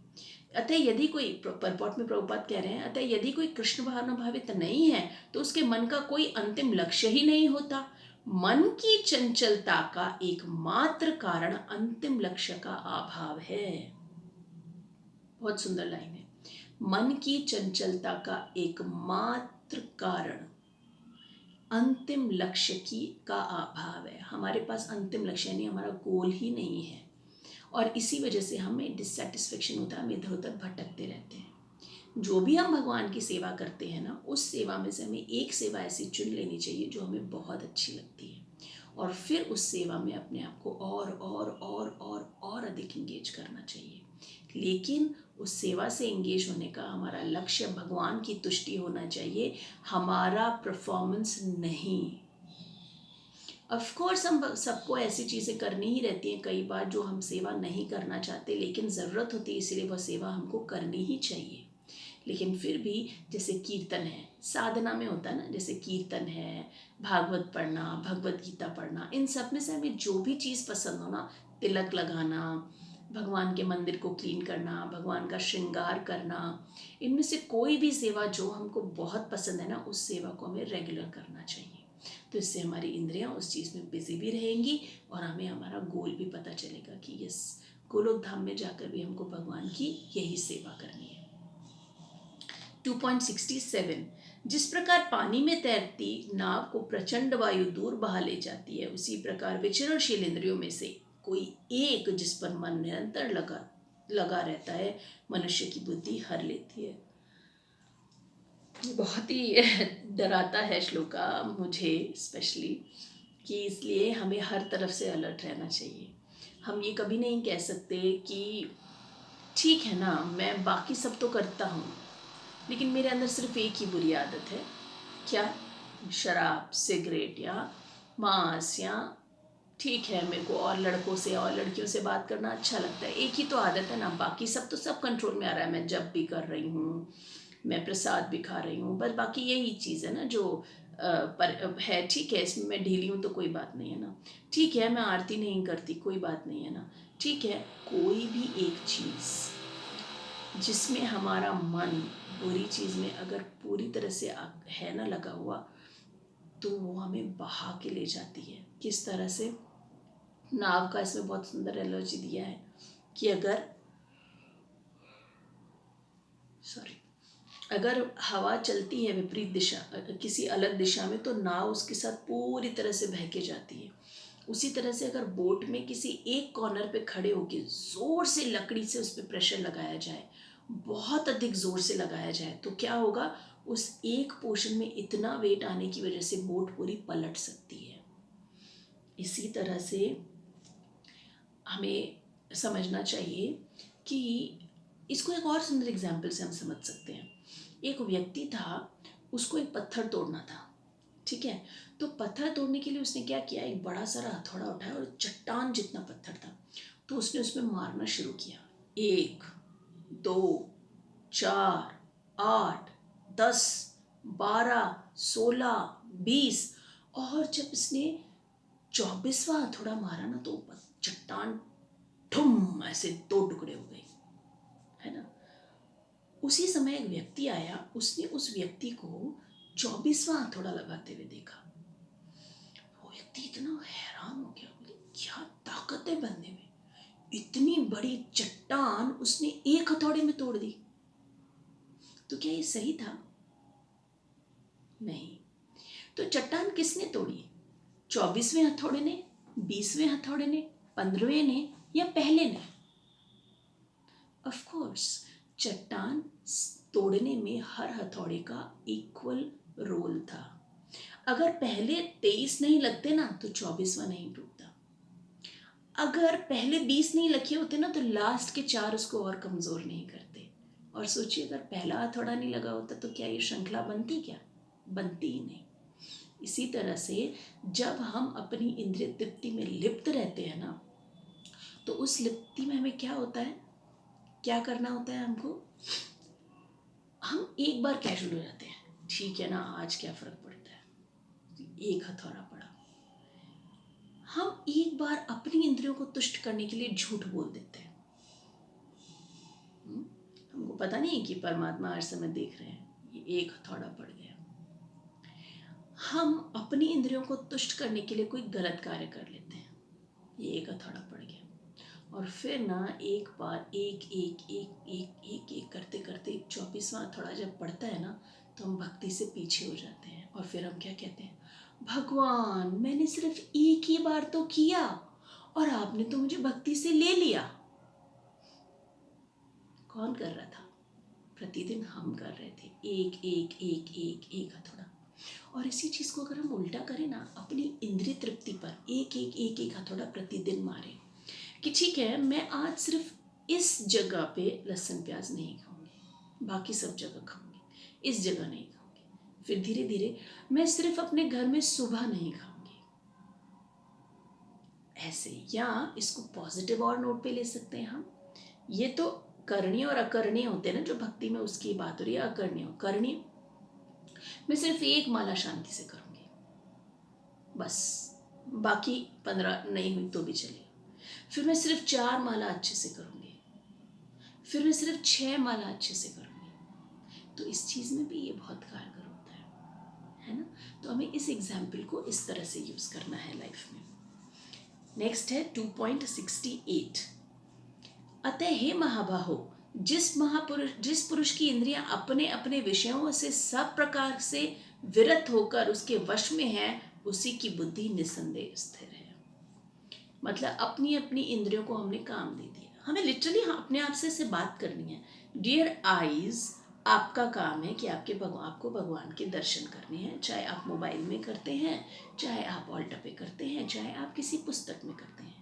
अतः यदि कोई, परपॉट में प्रभुपाद कह रहे हैं, अतः यदि कोई कृष्ण भावनाभावित नहीं है तो उसके मन का कोई अंतिम लक्ष्य ही नहीं होता। मन की चंचलता का एकमात्र कारण अंतिम लक्ष्य का अभाव है। बहुत सुंदर लाइन है। मन की चंचलता का एकमात्र कारण अंतिम लक्ष्य का अभाव है। हमारे पास अंतिम लक्ष्य यानी हमारा गोल ही नहीं है, और इसी वजह से हमें डिससेटिस्फेक्शन होता है, हम इधर उधर भटकते रहते हैं। जो भी हम भगवान की सेवा करते हैं ना, उस सेवा में से हमें एक सेवा ऐसी चुन लेनी चाहिए जो हमें बहुत अच्छी लगती है, और फिर उस सेवा में अपने आप को और अधिक इंगेज करना चाहिए। लेकिन उस सेवा से इंगेज होने का हमारा लक्ष्य भगवान की तुष्टि होना चाहिए, हमारा परफॉर्मेंस नहीं। ऑफ कोर्स हम सबको ऐसी चीज़ें करनी ही रहती हैं कई बार जो हम सेवा नहीं करना चाहते, लेकिन ज़रूरत होती है, इसलिए वह सेवा हमको करनी ही चाहिए। लेकिन फिर भी जैसे कीर्तन है, साधना में होता है ना, जैसे कीर्तन है, भागवत पढ़ना, भगवत गीता पढ़ना, इन सब में से हमें जो भी चीज़ पसंद हो ना, तिलक लगाना, भगवान के मंदिर को क्लीन करना, भगवान का श्रृंगार करना, इनमें से कोई भी सेवा जो हमको बहुत पसंद है ना, उस सेवा को हमें रेगुलर करना चाहिए। तो इससे हमारी इंद्रियां उस चीज़ में बिजी भी रहेंगी, और हमें हमारा गोल भी पता चलेगा कि यस, गोलोक धाम में जाकर भी हमको भगवान की यही सेवा करनी है। 2.67 जिस प्रकार पानी में तैरती नाव को प्रचंड वायु दूर बहा ले जाती है, उसी प्रकार विचरणशील इंद्रियों में से कोई एक जिस पर मन निरंतर लगा रहता है, मनुष्य की बुद्धि हर लेती है। बहुत ही डराता है श्लोका मुझे स्पेशली, कि इसलिए हमें हर तरफ से अलर्ट रहना चाहिए। हम ये कभी नहीं कह सकते कि ठीक है ना, मैं बाकी सब तो करता हूँ, लेकिन मेरे अंदर सिर्फ एक ही बुरी आदत है, क्या? शराब, सिगरेट या मांस, या ठीक है मेरे को और लड़कों से और लड़कियों से बात करना अच्छा लगता है, एक ही तो आदत है ना, बाकी सब तो सब कंट्रोल में आ रहा है। मैं जब भी कर रही हूँ, मैं प्रसाद भी खा रही हूँ, बस बाकी यही चीज़ है ना जो पर है। ठीक है, इसमें मैं ढीली हूँ तो कोई बात नहीं है ना, ठीक है मैं आरती नहीं करती, कोई बात नहीं है ना, ठीक है। कोई भी एक चीज़ जिसमें हमारा मन बुरी चीज़ में अगर पूरी तरह से है ना लगा हुआ, तो वो हमें बहा के ले जाती है। किस तरह से? नाव का इसमें बहुत सुंदर एलर्जी दिया है कि अगर हवा चलती है विपरीत दिशा, किसी अलग दिशा में, तो नाव उसके साथ पूरी तरह से बह के जाती है। उसी तरह से अगर बोट में किसी एक कॉर्नर पे खड़े होके ज़ोर से लकड़ी से उस पर प्रेशर लगाया जाए, बहुत अधिक ज़ोर से लगाया जाए, तो क्या होगा? उस एक पोर्शन में इतना वेट आने की वजह से बोट पूरी पलट सकती है। इसी तरह से हमें समझना चाहिए कि इसको एक और सुंदर एग्जाम्पल से हम समझ सकते हैं। एक व्यक्ति था, उसको एक पत्थर तोड़ना था, ठीक है। तो पत्थर तोड़ने के लिए उसने क्या किया, एक बड़ा सारा हथौड़ा उठाया और चट्टान जितना पत्थर था, तो उसने उसमें मारना शुरू किया। 1 2 4 8 10 12 16 20, और जब इसने 24वां हथौड़ा मारा ना, तो चट्टान ठुम ऐसे 2 टुकड़े हो गई, है ना। उसी समय एक व्यक्ति आया, उसने उस व्यक्ति को 24वां हथौड़ा लगाते हुए देखा। वो व्यक्ति इतना हैरान हो गया, बोले क्या ताकत है बंदे में, इतनी बड़ी चट्टान उसने एक हथौड़े में तोड़ दी। तो क्या ये सही था? नहीं। तो चट्टान किसने तोड़ी? 24वें हथौड़े ने, 20वें हथौड़े ने, 15वें ने या पहले ने? ऑफ कोर्स चट्टान तोड़ने में हर हथौड़े का इक्वल रोल था। अगर पहले 23 नहीं लगते ना तो 24वां नहीं टूटता। अगर पहले 20 नहीं लखे होते ना तो लास्ट के 4 उसको और कमज़ोर नहीं करते। और सोचिए अगर पहला हथौड़ा नहीं लगा होता तो क्या ये श्रृंखला बनती? क्या बनती ही नहीं। इसी तरह से जब हम अपनी इंद्रिय तृप्ति में लिप्त रहते हैं ना तो उस लिप्ति में हमें क्या होता है, क्या करना होता है हमको? हम एक बार कैजुअल हो जाते हैं, ठीक है ना, आज क्या फ़र्क पड़ता है, एक हथौड़ा पड़ा। हम एक बार अपनी इंद्रियों को तुष्ट करने के लिए झूठ बोल देते हैं। हमको पता नहीं है कि परमात्मा हर समय देख रहे हैं, ये एक हथौड़ा पड़ गया। हम अपनी इंद्रियों को तुष्ट करने के लिए कोई गलत कार्य कर लेते हैं, ये एक हथौड़ा पड़ गया। और फिर ना एक बार एक एक एक एक एक एक करते करते 24वां हथौड़ा जब पड़ता है ना तो हम भक्ति से पीछे हो जाते हैं। और फिर हम क्या कहते हैं? भगवान मैंने सिर्फ एक ही बार तो किया और आपने तो मुझे भक्ति से ले लिया। कौन कर रहा था? प्रतिदिन हम कर रहे थे, एक एक एक एक एक हथौड़ा। और इसी चीज़ को अगर हम उल्टा करें ना, अपनी इंद्रिय तृप्ति पर एक एक एक एक हथौड़ा प्रतिदिन मारें कि ठीक है मैं आज सिर्फ इस जगह पे लहसुन प्याज नहीं खाऊंगी, बाकी सब जगह खाऊंगी, इस जगह नहीं खाऊंगी। फिर धीरे धीरे मैं सिर्फ अपने घर में सुबह नहीं खाऊंगी, ऐसे। या इसको पॉजिटिव और नोट पे ले सकते हैं हम। ये तो करणीय और अकरणीय होते हैं ना, जो भक्ति में उसकी बात हो रही है। अकरणीय, करणीय मैं सिर्फ एक माला शांति से करूंगी, बस, बाकी 15 नहीं हुई तो भी चलेगा। फिर मैं सिर्फ 4 माला अच्छे से करूंगी, फिर मैं सिर्फ 6 माला अच्छे से करूंगी। तो इस चीज़ में भी ये बहुत कारगर होता है ना। तो हमें इस एग्जाम्पल को इस तरह से यूज़ करना है लाइफ में। नेक्स्ट है 2.68। अतः हे महाबाहो, जिस पुरुष की इंद्रियां अपने अपने विषयों से सब प्रकार से विरत होकर उसके वश में है, उसी की बुद्धि निसंदेह स्थिर है। मतलब अपनी अपनी इंद्रियों को हमने काम दे दिया। हमें लिटरली अपने आप से बात करनी है। डियर आईज, आपका काम है कि आपको भगवान के दर्शन करने हैं, चाहे आप मोबाइल में करते हैं, चाहे आप ऑल्टा पे करते हैं, चाहे आप किसी पुस्तक में करते हैं।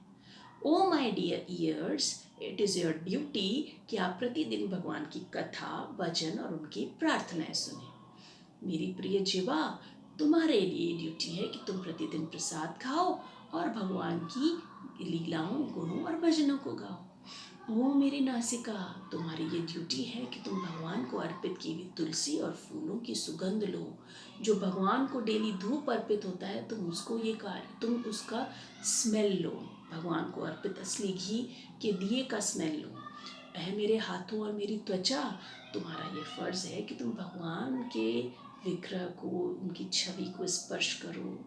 Oh my dear ears, it is your duty कि आप प्रतिदिन भगवान की कथा, भजन और उनकी प्रार्थनाएं सुने। मेरी प्रिय जीवा, तुम्हारे लिए ड्यूटी है कि तुम प्रतिदिन प्रसाद खाओ और भगवान की लीलाओं, गुणों और भजनों को गाओ। ओ मेरी नासिका, तुम्हारी ये ड्यूटी है कि तुम भगवान को अर्पित की हुई तुलसी और फूलों की सुगंध लो। जो भगवान को डेली धूप अर्पित होता है, तुम उसका स्मेल लो। भगवान को अर्पित असली घी के दिए का स्मेल लो। मेरे हाथों और मेरी त्वचा, तुम्हारा ये फर्ज है कि तुम भगवान के विग्रह को, उनकी छवि को स्पर्श करो।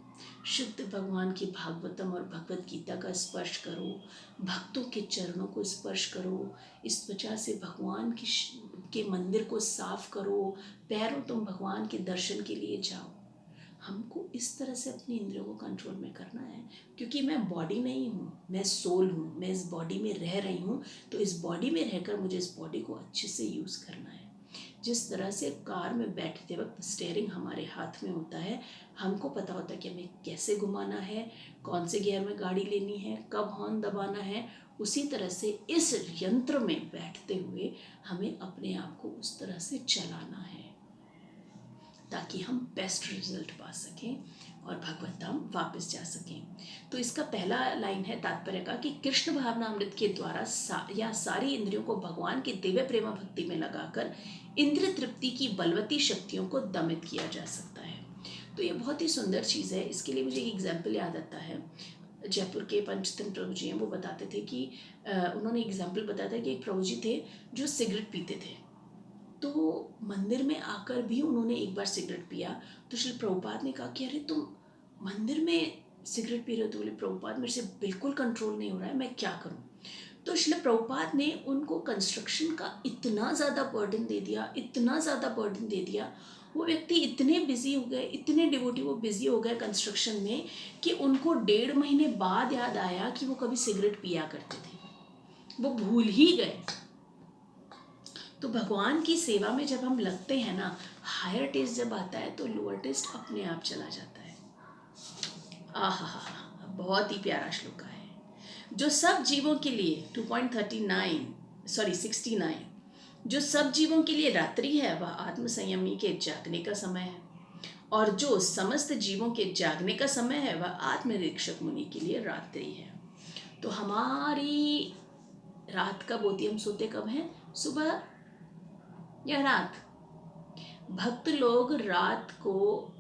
शुद्ध भगवान की भागवतम और भगवत गीता का स्पर्श करो। भक्तों के चरणों को स्पर्श करो। इस त्वचा से भगवान के मंदिर को साफ करो। पैरों तुम भगवान के दर्शन के लिए जाओ। हमको इस तरह से अपनी इंद्रियों को कंट्रोल में करना है, क्योंकि मैं बॉडी नहीं हूँ, मैं सोल हूँ, मैं इस बॉडी में रह रही हूँ। तो इस बॉडी में रहकर मुझे इस बॉडी को अच्छे से यूज़ करना है। जिस तरह से कार में बैठते वक्त स्टीयरिंग हमारे हाथ में होता है, हमको पता होता है कि हमें कैसे घुमाना है, कौन से गियर में गाड़ी लेनी है, कब हॉर्न दबाना है। उसी तरह से इस यंत्र में बैठते हुए हमें अपने आप को उस तरह से चलाना है ताकि हम बेस्ट रिजल्ट पा सकें और भगवत धाम वापस जा सकें। तो इसका पहला लाइन है तात्पर्य का कि कृष्ण भावनामृत के द्वारा सारी इंद्रियों को भगवान के दिव्य प्रेम भक्ति में लगाकर इंद्रिय तृप्ति की बलवती शक्तियों को दमित किया जा सकता है। तो ये बहुत ही सुंदर चीज़ है। इसके लिए मुझे एक एग्जाम्पल याद आता है। जयपुर के पंचतन प्रभु जी हैं, वो बताते थे कि उन्होंने एग्जाम्पल बताया था कि एक प्रभु जी थे जो सिगरेट पीते थे। तो मंदिर में आकर भी उन्होंने एक बार सिगरेट पिया। तो श्री प्रभुपाद ने कहा कि अरे तुम मंदिर में सिगरेट पी रहे हो। तो बोले प्रभुपाद मेरे से बिल्कुल कंट्रोल नहीं हो रहा है, मैं क्या करूं। तो श्रील प्रभुपाद ने उनको कंस्ट्रक्शन का इतना ज़्यादा बर्डन दे दिया, इतना ज़्यादा बर्डन दे दिया, वो व्यक्ति इतने बिजी हो गए, इतने डिवोटी वो बिजी हो गए कंस्ट्रक्शन में कि उनको 1.5 महीने बाद याद आया कि वो कभी सिगरेट पिया करते थे, वो भूल ही गए। तो भगवान की सेवा में जब हम लगते हैं ना, हायर टेस्ट जब आता है तो लोअर टेस्ट अपने आप चला जाता है। आहा, बहुत ही प्यारा श्लोक है। जो सब जीवों के लिए 69, जो सब जीवों के लिए रात्रि है वह आत्म संयमी के जागने का समय है, और जो समस्त जीवों के जागने का समय है वह आत्मनिरीक्षक मुनि के लिए रात्रि है। तो हमारी रात कब होती है, हम सोते कब हैं, सुबह या रात? भक्त लोग रात को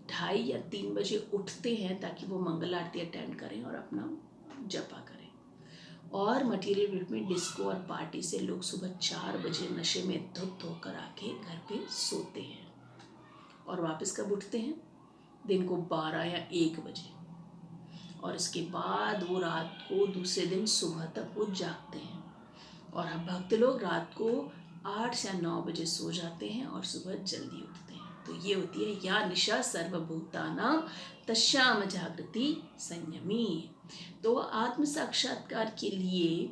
2:30 या 3 बजे उठते हैं ताकि वो मंगल आरती अटेंड करें और अपना जपा करें। और मटेरियल वर्ल्ड में डिस्को और पार्टी से लोग सुबह 4 बजे नशे में धुत होकर आके घर पे सोते हैं और वापस कब उठते हैं, दिन को 12 या 1 बजे, और इसके बाद वो रात को दूसरे दिन सुबह तक वो जागते हैं। और हम भक्त लोग रात को 8 या 9 बजे सो जाते हैं और सुबह जल्दी उठते हैं। तो ये होती है या निशा सर्वभूतानां तस्याम जागृति संयमी। तो आत्म साक्षात्कार के लिए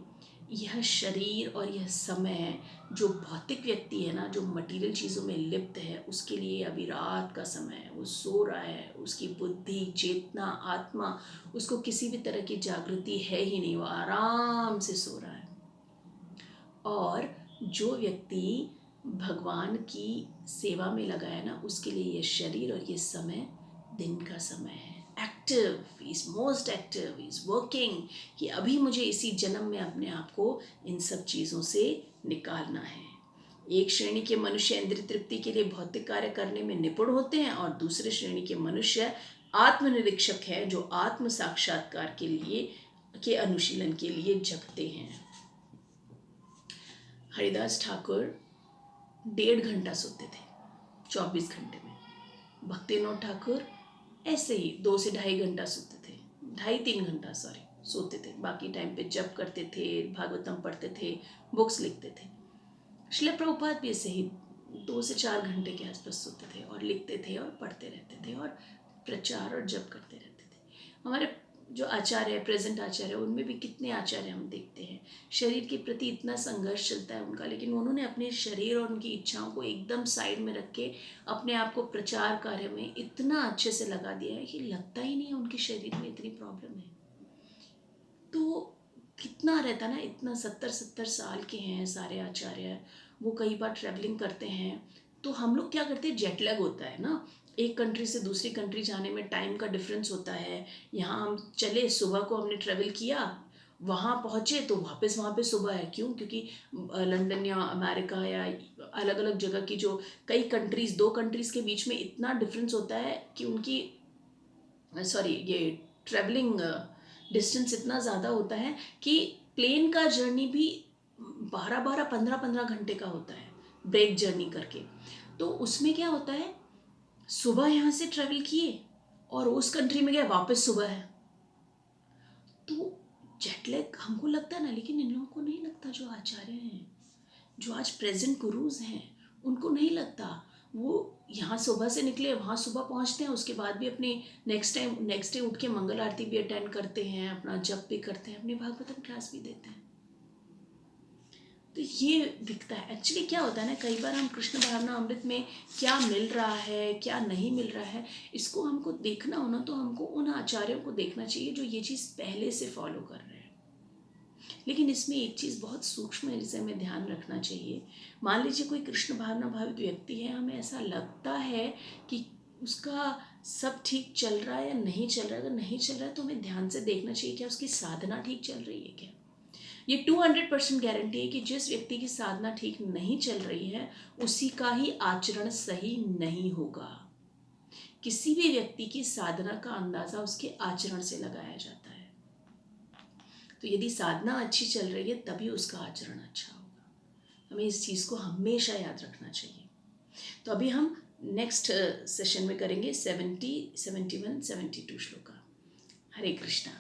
यह शरीर और यह समय, जो भौतिक व्यक्ति है ना, जो मटेरियल चीज़ों में लिप्त है, उसके लिए अभी रात का समय है, वो सो रहा है, उसकी बुद्धि, चेतना, आत्मा, उसको किसी भी तरह की जागृति है ही नहीं, वो आराम से सो रहा है। और जो व्यक्ति भगवान की सेवा में लगा है ना, उसके लिए ये शरीर और ये समय दिन का समय है। Active, is most active, is working, कि अभी मुझे इसी जन्म में अपने आप को इन सब चीज़ों से निकालना है। एक श्रेणी के मनुष्य इंद्रिय तृप्ति के लिए भौतिक कार्य करने में निपुण होते हैं, और दूसरे श्रेणी के मनुष्य आत्मनिरीक्षक है, जो आत्म साक्षात्कार के लिए के अनुशीलन के लिए जगते हैं। हरिदास ठाकुर 1.5 घंटा सोते थे 24 घंटे में। भक्तिविनोद ठाकुर ऐसे ही 2 से 2.5 घंटा सोते थे, 2.5-3 घंटा सोते थे। बाकी टाइम पे जप करते थे, भागवतम पढ़ते थे, बुक्स लिखते थे। श्रील प्रभुपाद भी ऐसे ही 2 से 4 घंटे के आसपास सोते थे और लिखते थे और पढ़ते रहते थे और प्रचार और जप करते रहते थे। हमारे जो आचार्य है, प्रेजेंट आचार्य, उनमें भी कितने आचार्य हम देखते हैं, शरीर के प्रति इतना संघर्ष चलता है उनका, लेकिन उन्होंने अपने शरीर और उनकी इच्छाओं को एकदम साइड में रख के अपने आप को प्रचार कार्य में इतना अच्छे से लगा दिया है कि लगता ही नहीं है उनके शरीर में इतनी प्रॉब्लम है। तो कितना रहता ना, इतना 70 साल के हैं सारे आचार्य, वो कई बार ट्रैवलिंग करते हैं। तो हम लोग क्या करते हैं, जेट लैग होता है ना, एक कंट्री से दूसरी कंट्री जाने में टाइम का डिफरेंस होता है। यहाँ हम चले, सुबह को हमने ट्रैवल किया, वहाँ पहुँचे तो वापस वहाँ पे सुबह है। क्यों? क्योंकि लंदन या अमेरिका या अलग अलग जगह की जो कई कंट्रीज़, 2 कंट्रीज़ के बीच में इतना डिफरेंस होता है कि उनकी ये ट्रैवलिंग डिस्टेंस इतना ज़्यादा होता है कि प्लेन का जर्नी भी 12-12, 15-15 घंटे का होता है ब्रेक जर्नी करके। तो उसमें क्या होता है, सुबह यहाँ से ट्रैवल किए और उस कंट्री में गए, वापस सुबह है। तो जेट लैग हमको लगता है ना, लेकिन इन लोगों को नहीं लगता। जो आचार्य हैं, जो आज प्रेजेंट गुरुज हैं, उनको नहीं लगता। वो यहाँ सुबह से निकले, वहाँ सुबह पहुँचते हैं, उसके बाद भी अपनी नेक्स्ट डे उठ के मंगल आरती भी अटेंड करते हैं, अपना जप भी करते हैं, अपनी भागवतम क्लास भी देते हैं। तो ये दिखता है। एक्चुअली क्या होता है ना, कई बार हम कृष्ण भावना अमृत में क्या मिल रहा है, क्या नहीं मिल रहा है, इसको हमको देखना हो ना, तो हमको उन आचार्यों को देखना चाहिए जो ये चीज़ पहले से फॉलो कर रहे हैं। लेकिन इसमें एक चीज़ बहुत सूक्ष्म है जिसे हमें ध्यान रखना चाहिए। मान लीजिए कोई कृष्ण भावना भावित व्यक्ति है, हमें ऐसा लगता है कि उसका सब ठीक चल रहा है या नहीं चल रहा है। अगर नहीं चल रहा है तो हमें ध्यान से देखना चाहिए, क्या उसकी साधना ठीक चल रही है क्या। ये 200% गारंटी है कि जिस व्यक्ति की साधना ठीक नहीं चल रही है, उसी का ही आचरण सही नहीं होगा। किसी भी व्यक्ति की साधना का अंदाज़ा उसके आचरण से लगाया जाता है। तो यदि साधना अच्छी चल रही है तभी उसका आचरण अच्छा होगा। हमें इस चीज़ को हमेशा याद रखना चाहिए। तो अभी हम नेक्स्ट सेशन में करेंगे 70, 71, 72 श्लोका। हरे कृष्णा।